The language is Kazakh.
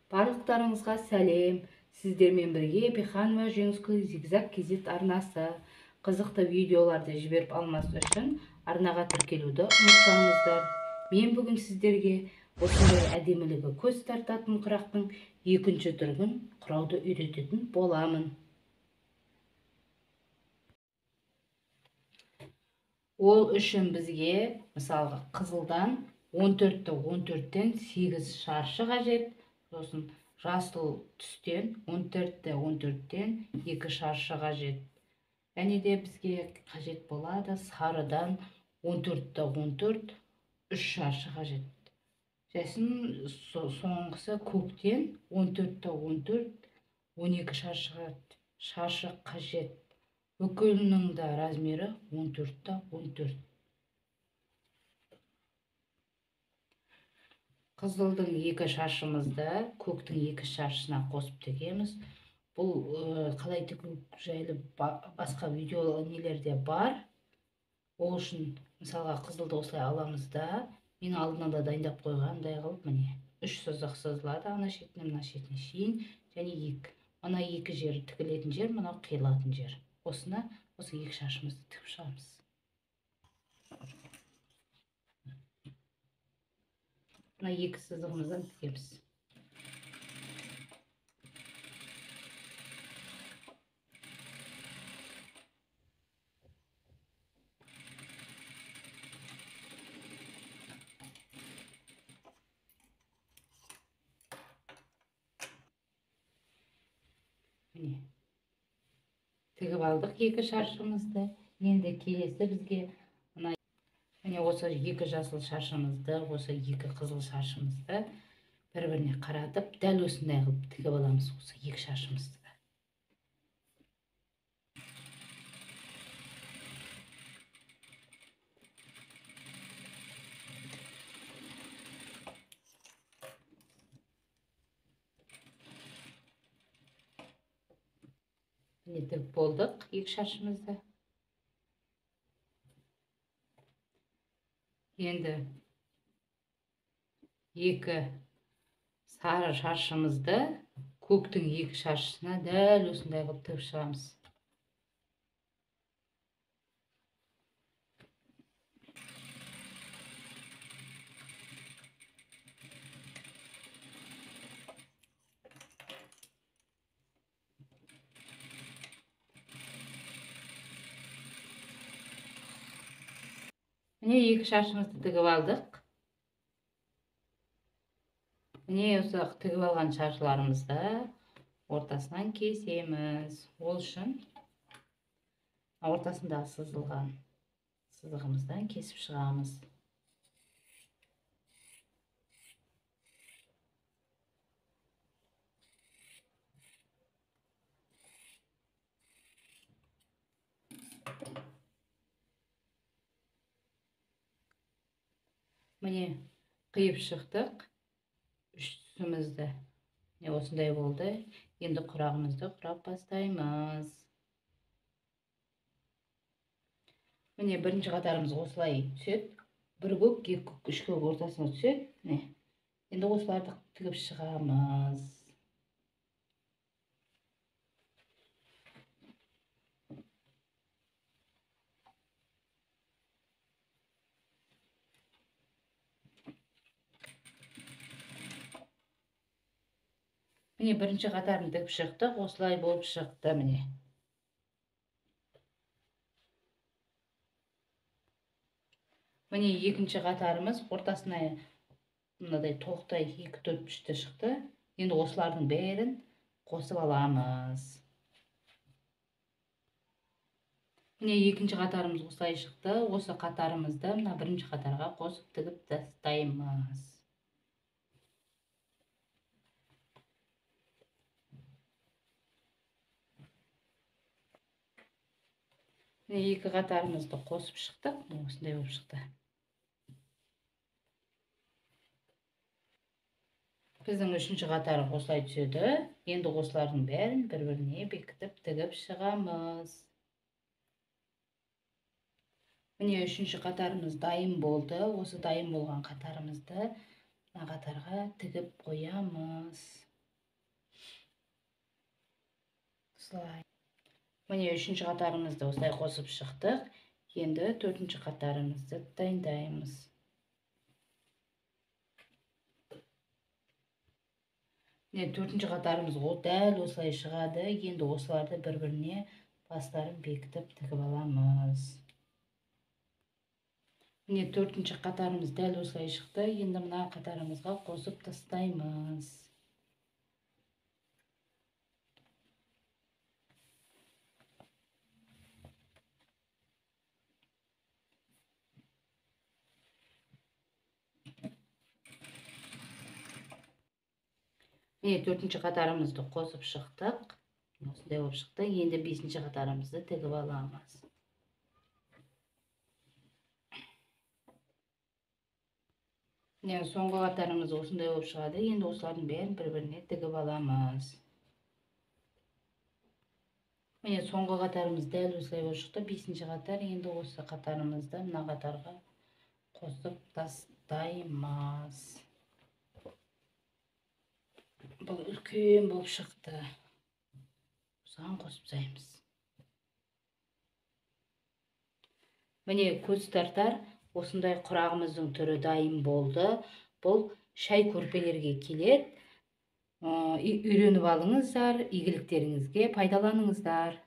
Барлықтарыңызға сәлем. Сіздермен бірге Беханова женская зигзаг кезет арнасы. Қызықты видеоларды жіберіп алмас үшін арнаға тіркелуді ұмытпаңыздар. Мен бүгін сіздерге осындай әдемілігі көз тартатын құрақтың екінші түрін құрауды үйрететін боламын. Ол үшін бізге мысалға қызылдан 14-ті 14-тен 8 шаршы қажет. Сосын жасыл түстен 14-ті 14-тен 2 шаршы қажет. Және де бізге қажет болады сарыдан 14-ті 14 3 шаршы қажет. Жәсін соңғысы көктен 14-ті 14 12 шаршы қажет. Бүкілінің да размері 14-ті 14. Қызылдың 2 шаршымызды көктің 2 шаршысына қосып тігеміз. Бұл қалай тігу жайлы басқа видео нелерде бар. Ол үшін мысалға қызылды осылай аламыз да, мен алдын ала дайындап қойғандай қылып, міне 3 сызық сызылады, ана шетінен мына шетіне шейін, және 2. Мына 2 жер тігілетін жер, мына қиылатын жер. Осыны осы 2 шаршымызды тігіп шығамыз. Мына 2 сызығымыздан тігеміз. Міне тігіп алдық 2 шаршымызды. Енді келесі бізге міне осы 2 жасыл шаршымызды, осы 2 қызыл шаршымызды бір-біріне қаратып, дәл осындай қылып тігіп аламыз осы 2 шаршымызды. Міне тігіп болдық 2 шаршымызды. Енді 2 сары шаршымызды көктің 2 шаршысына дәл осындай қылып тігіп шығамыз. Міне 2 шаршымызды тігіп алдық. Міне осы тігіп алған шаршыларымызды ортасынан кесеміз. Ол үшін ортасында сызылған сызығымыздан кесіп шығамыз. Міне қиып шықтық 3 түсімізді. Осындай болды. Енді құрағымызды құрап бастаймыз. Міне бірінші қатарымыз осылай түседі. 1 көк, 2 көк, 3 көк ортасына түседі. Енді осыларды тігіп шығамыз. Міне бірінші қатарын тігіп шықтық, осылай болып шықты міне. Міне екінші қатарымыз ортасына мынадай тоқтай 2 4 3-ті шықты. Енді осылардың бәрін қосып аламыз. Міне екінші қатарымыз осылай шықты. Осы қатарымызды мына бірінші қатарға қосып тігіп тастаймыз. Міне 2 қатарымызды қосып шықтық. Осындай болып шықты. Біздің үшінші қатары осылай түседі. Енді осылардың бәрін бір-біріне бекітіп тігіп шығамыз. Міне үшінші қатарымыз дайын болды. Осы дайын болған қатарымызды мына қатарға тігіп қоямыз. осылай. Міне 3-ші қатарымызды осылай қосып шықтық. Енді 4-ші қатарымызды дайындаймыз. Міне 4-ші қатарымыз дәл осылай шығады. Енді осыларды бір-біріне бастарын бекітіп тігіп аламыз. Міне 4-ші қатарымыз дәл осылай шықты. Енді мына қатарымызға қосып тастаймыз. Міне 4-ші қатарымызды қосып шықтық. Осындай болып шықты. Енді 5-ші қатарымызды тігіп аламыз. Міне соңғы қатарымыз осындай болып шығады. Енді осылардың бәрін бір-біріне тігіп аламыз. Міне соңғы қатарымыз дәл осылай болып шықты. 5-ші қатар. Енді осы қатарымызды мына қатарға қосып тастаймыз. Бұл үлкен болып шықты. Осыған қосып тастаймыз. Міне көз тартар осындай құрағымыздың түрі дайын болды. Бұл шай көрпелерге келеді. Үйреніп алыңыздар, игіліктеріңізге пайдаланыңыздар.